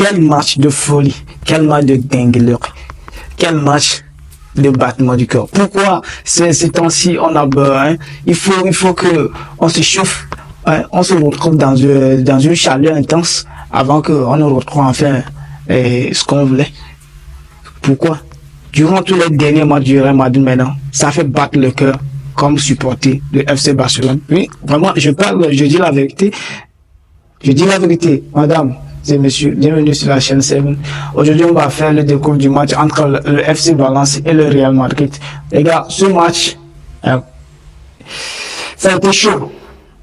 Quel match de folie, quel match de dinguerie, quel match de battement du cœur. Pourquoi ces temps-ci on a besoin, il faut que on se chauffe, hein, on se retrouve dans une chaleur intense avant qu'on ne retrouve enfin ce qu'on voulait. Pourquoi? Durant tous les derniers mois du Real Madrid maintenant, ça fait battre le cœur comme supporter de FC Barcelone. Oui, vraiment, je dis la vérité. Je dis la vérité, madame et messieurs, bienvenue sur la chaîne 7. Aujourd'hui, on va faire le découvert du match entre le FC Valence et le Real Madrid. Les gars, ce match, ça a été chaud.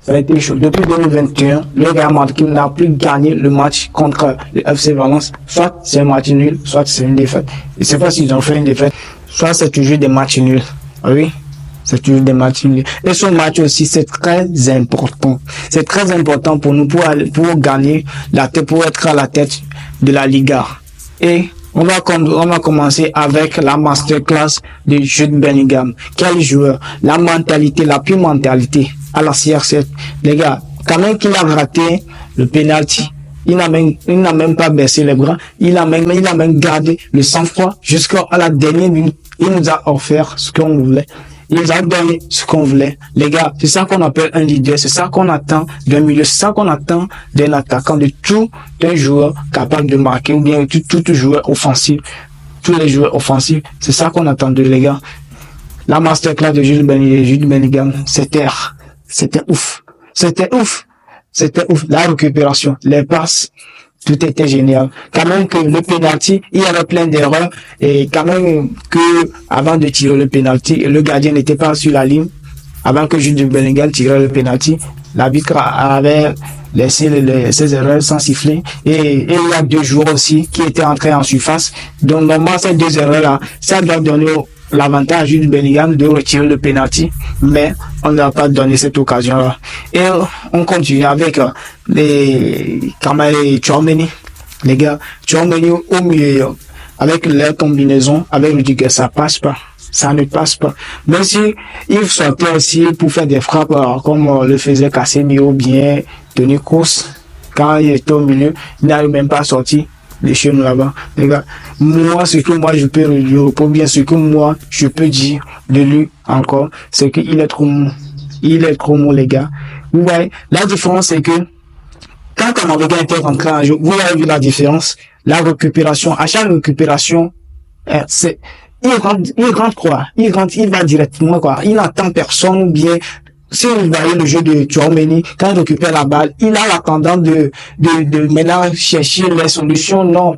Ça a été chaud. Depuis 2021, le Real Madrid n'a plus gagné le match contre le FC Valence. Soit c'est un match nul, soit c'est une défaite. Je ne sais pas s'ils ont fait une défaite. Soit c'est toujours des matchs nuls. Oui, c'est toujours des matchs nuls. Et ce match aussi, c'est très important. C'est très important pour nous, pour gagner la tête, pour être à la tête de la Liga. Et on va commencer avec la masterclass de Jude Bellingham. Quel joueur! La mentalité, la pure mentalité à la CR7. Les gars, quand même qu'il a raté le penalty, il n'a même pas baissé les bras. Il a même gardé le sang-froid jusqu'à la dernière minute. Il nous a offert ce qu'on voulait. Il nous a donné ce qu'on voulait. Les gars, c'est ça qu'on appelle un leader. C'est ça qu'on attend d'un milieu. C'est ça qu'on attend d'un attaquant, de tout un joueur capable de marquer ou bien tout joueur offensif. Tous les joueurs offensifs. C'est ça qu'on attend de les gars. La masterclass de Jude Bellingham, c'était ouf. C'était ouf. La récupération, les passes, tout était génial. Quand même que le penalty, il y avait plein d'erreurs et quand même que avant de tirer le penalty, le gardien n'était pas sur la ligne. Avant que Jude Bellingham tire le penalty, l'arbitre avait laissé ces erreurs sans siffler et il y a deux joueurs aussi qui étaient entrés en surface. Donc normalement ces deux erreurs-là, ça doit donner l'avantage à Jude Bellingham de retirer le penalty, mais on n'a pas donné cette occasion-là. Et on continue avec les Tchouaméni. Les gars, Tchouaméni au milieu, avec leur combinaison, avec Rudiger, ça passe pas. Ça ne passe pas. Même si il sortait aussi pour faire des frappes comme le faisait Casemiro, bien Toni Kroos, quand il était au milieu, il n'arrive même pas à sortir les chenous là-bas. Les gars, ce que je peux dire de lui encore, c'est qu'il est trop mou. Il est trop mou, les gars. Vous voyez, la différence, c'est que quand Camavinga était rentré en jeu, vous avez vu la différence, la récupération, à chaque récupération, il rentre quoi? Il va directement quoi? Il n'attend personne ou bien, si vous voyez le jeu de Tchouaméni, quand il récupère la balle, il a la tendance de maintenant chercher les solutions. Non.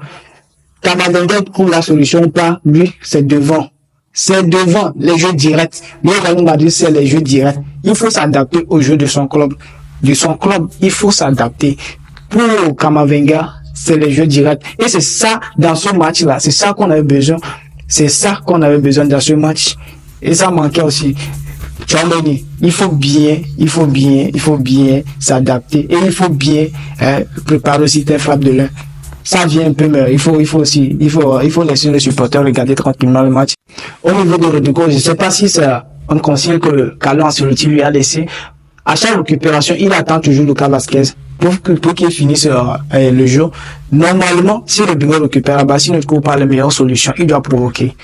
Camavinga trouve la solution pas. Lui, c'est devant. C'est devant les jeux directs. Le Real Madrid, c'est les jeux directs. Il faut s'adapter au jeu de son club. Il faut s'adapter. Pour Camavinga, c'est les jeux directs. Et c'est ça, dans ce match-là, c'est ça qu'on avait besoin. C'est ça qu'on avait besoin dans ce match. Et ça manquait aussi. Tchouaméni, il faut bien s'adapter et il faut bien préparer aussi tes frappes de l'un. Ça vient un peu, mais il faut laisser les supporters regarder tranquillement le match. Au niveau de Rodrigo, je ne sais pas si c'est un conseil que Carlo Ancelotti lui a laissé. À chaque récupération, il attend toujours Lucas Vazquez pour qu'il finisse le jeu. Normalement, si Rodrigo récupère la balle, s'il ne trouve pas la meilleure solution, il doit provoquer.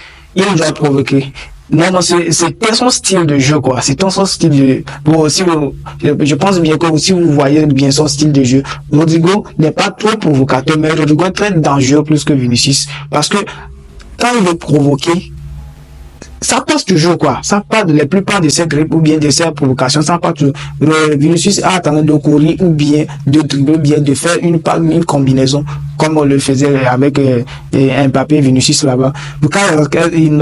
Non, c'était son style de jeu, quoi. C'était son style de jeu. Bon, je pense bien que si vous voyez bien son style de jeu, Rodrigo n'est pas trop provocateur, mais Rodrigo est très dangereux plus que Vinicius. Parce que, quand il veut provoquer, ça passe toujours, quoi. Ça passe, la plupart de ces grippes ou bien de ces provocations, ça passe toujours. Vinicius a tendance de courir ou bien de faire une combinaison, comme on le faisait avec Mbappé, Vinicius là-bas. Quand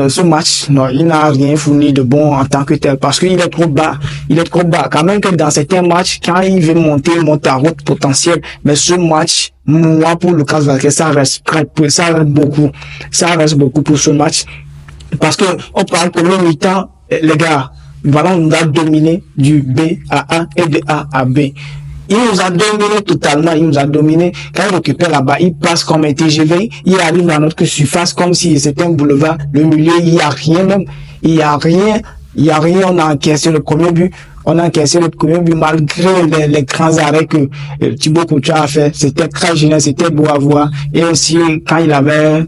ce match, non, il n'a rien fourni de bon en tant que tel, parce qu'il est trop bas. Quand même que dans certains matchs, quand il veut monter à haute potentiel, mais ce match, moi, pour Lucas Vazquez, ça reste beaucoup. Ça reste beaucoup pour ce match. Parce que, on parle pour le mi-temps, les gars, voilà, on nous a dominé du B à A et de A à B. Il nous a dominé totalement, Quand il récupère là-bas, il passe comme un TGV, il arrive dans notre surface comme si c'était un boulevard. Le milieu, il y a rien, on a encaissé le premier but. On a encaissé le premier but malgré les grands arrêts que Thibaut Courtois a fait. C'était très génial, c'était beau à voir. Et aussi, quand il avait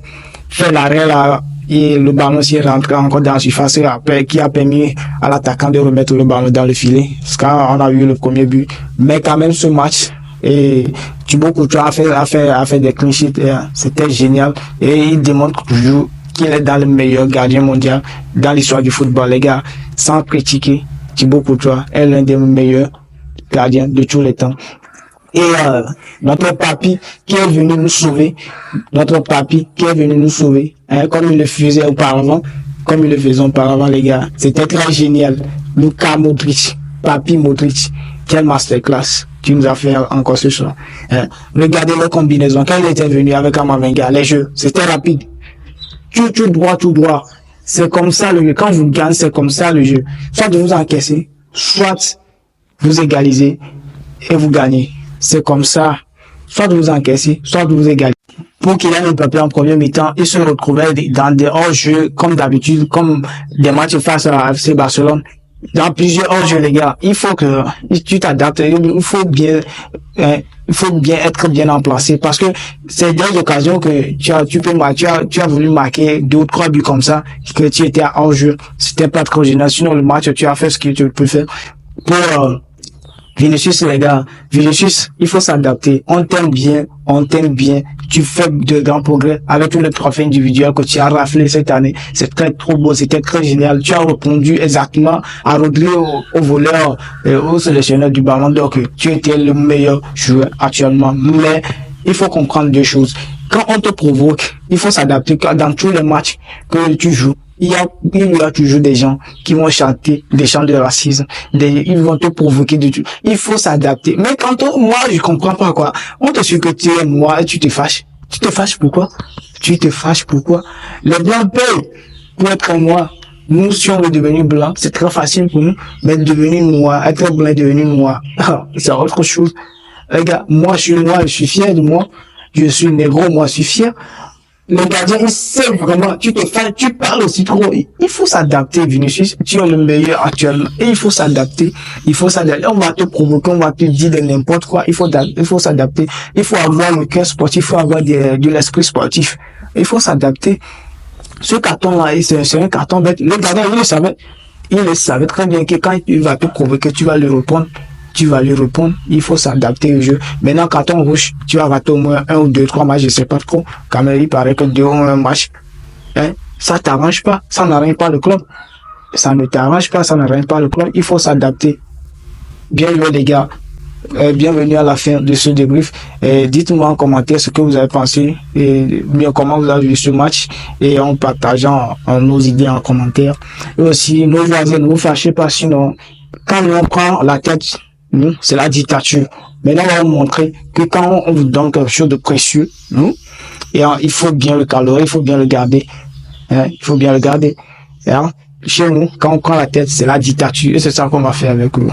fait l'arrêt là, et le ballon s'est rentré encore dans la surface après, qui a permis à l'attaquant de remettre le ballon dans le filet. Parce qu'on a eu le premier but. Mais quand même, ce match, et Thibaut Courtois a fait des clean sheets, c'était génial. Et il démontre toujours qu'il est dans le meilleur gardien mondial dans l'histoire du football, les gars. Sans critiquer, Thibaut Courtois est l'un des meilleurs gardiens de tous les temps. Et notre papy qui est venu nous sauver, comme il le faisait auparavant, les gars, c'était très génial. Luka Modric, papy Modric, quel masterclass tu nous as fait encore ce soir. Regardez les combinaisons, quand il était venu avec Amavinga, les jeux, c'était rapide. Tout droit. C'est comme ça le jeu. Quand vous gagnez, c'est comme ça le jeu. Soit vous encaissez, soit vous égalisez et vous gagnez. C'est comme ça. Soit vous encaissez, soit vous égalisez. Pour qu'il ait un peu en premier mi-temps, il se retrouvait dans des hors-jeux, comme d'habitude, comme des matchs face à FC Barcelone. Dans plusieurs hors-jeux, les gars. Il faut que tu t'adaptes. Il faut bien être bien emplacé parce que c'est des occasions que tu as voulu marquer 2 ou 3 buts comme ça, que tu étais hors jeu. C'était pas trop génial. Sinon, le match, tu as fait ce que tu peux faire. Pour Vinicius, les gars, il faut s'adapter. On t'aime bien. Tu fais de grands progrès avec tous les trophées individuels que tu as raflé cette année. C'était trop beau, c'était très génial. Tu as répondu exactement à Rodri, au voleur, au sélectionneur du Ballon d'Or que tu étais le meilleur joueur actuellement. Mais il faut comprendre 2 choses. Quand on te provoque, il faut s'adapter. Dans tous les matchs que tu joues, il y a toujours des gens qui vont chanter des chants de racisme, ils vont te provoquer de tout. Il faut s'adapter. Mais moi, je comprends pas quoi. On te suit que tu es noir et tu te fâches. Tu te fâches pourquoi? Les blancs payent pour être noir. Nous, si on veut devenir blanc, c'est très facile pour nous. Mais devenir noir, être blanc et devenir noir, c'est autre chose. Les gars, moi, je suis noir, je suis fier de moi. Je suis négro, moi, je suis fier. Le gardien, il sait vraiment, tu parles aussi trop. Il faut s'adapter, Vinicius. Tu es le meilleur actuellement. Et il faut s'adapter. On va te provoquer, on va te dire de n'importe quoi. Il faut s'adapter. Il faut avoir le cœur sportif, il faut avoir de l'esprit sportif. Il faut s'adapter. Ce carton-là, c'est un carton bête. Le gardien, il le savait très bien que quand il va te provoquer, tu vas lui répondre. Il faut s'adapter au jeu. Maintenant, carton rouge, tu vas rater au moins 1 ou 2, 3 matchs, je sais pas trop. Quand même, il paraît que 2 ou 1 match. Ça t'arrange pas, ça n'arrange pas le club. Ça ne t'arrange pas, ça n'arrange pas le club. Il faut s'adapter. Bien joué, les gars. Bienvenue à la fin de ce débrief. Dites-moi en commentaire ce que vous avez pensé et bien comment vous avez vu ce match et en partageant nos idées en commentaire. Et aussi, nos voisins, ne vous fâchez pas, sinon, quand on prend la tête, nous, c'est la dictature. Maintenant, on va vous montrer que quand on vous donne quelque chose de précieux, nous, et il faut bien le calorer, il faut bien le garder. Il faut bien le garder. Chez nous, quand on prend la tête, c'est la dictature. Et c'est ça qu'on va faire avec eux.